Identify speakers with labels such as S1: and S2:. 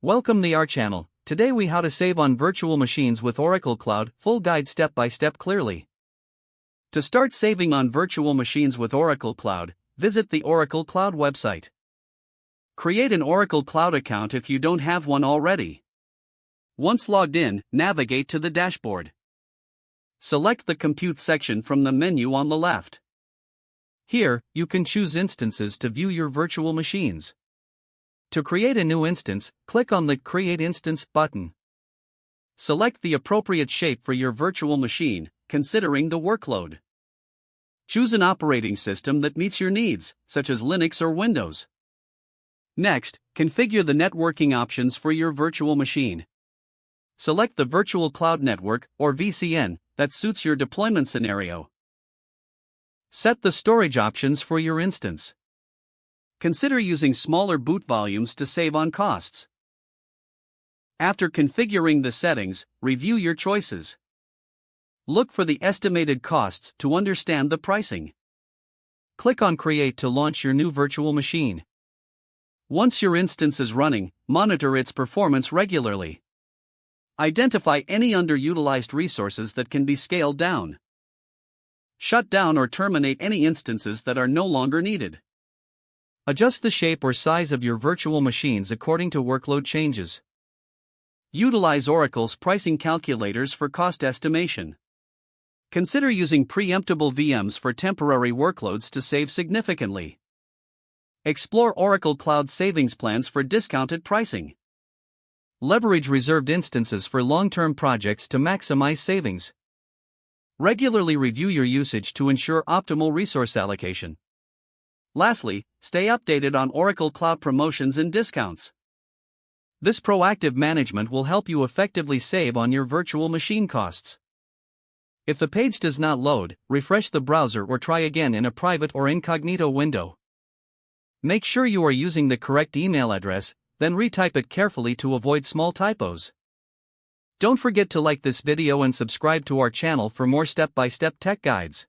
S1: Welcome to our channel. Today we how to save on virtual machines with Oracle Cloud, full guide step by step clearly. To start saving on virtual machines with Oracle Cloud, visit the Oracle Cloud website. Create an Oracle Cloud account if you don't have one already. Once logged in, navigate to the dashboard. Select the Compute section from the menu on the left. Here, you can choose instances to view your virtual machines. To create a new instance, click on the Create Instance button. Select the appropriate shape for your virtual machine, considering the workload. Choose an operating system that meets your needs, such as Linux or Windows. Next, configure the networking options for your virtual machine. Select the Virtual Cloud Network, or VCN, that suits your deployment scenario. Set the storage options for your instance. Consider using smaller boot volumes to save on costs. After configuring the settings, review your choices. Look for the estimated costs to understand the pricing. Click on Create to launch your new virtual machine. Once your instance is running, monitor its performance regularly. Identify any underutilized resources that can be scaled down. Shut down or terminate any instances that are no longer needed. Adjust the shape or size of your virtual machines according to workload changes. Utilize Oracle's pricing calculators for cost estimation. Consider using preemptible VMs for temporary workloads to save significantly. Explore Oracle Cloud savings plans for discounted pricing. Leverage reserved instances for long-term projects to maximize savings. Regularly review your usage to ensure optimal resource allocation. Lastly, stay updated on Oracle Cloud promotions and discounts. This proactive management will help you effectively save on your virtual machine costs. If the page does not load, refresh the browser or try again in a private or incognito window. Make sure you are using the correct email address, then retype it carefully to avoid small typos. Don't forget to like this video and subscribe to our channel for more step-by-step tech guides.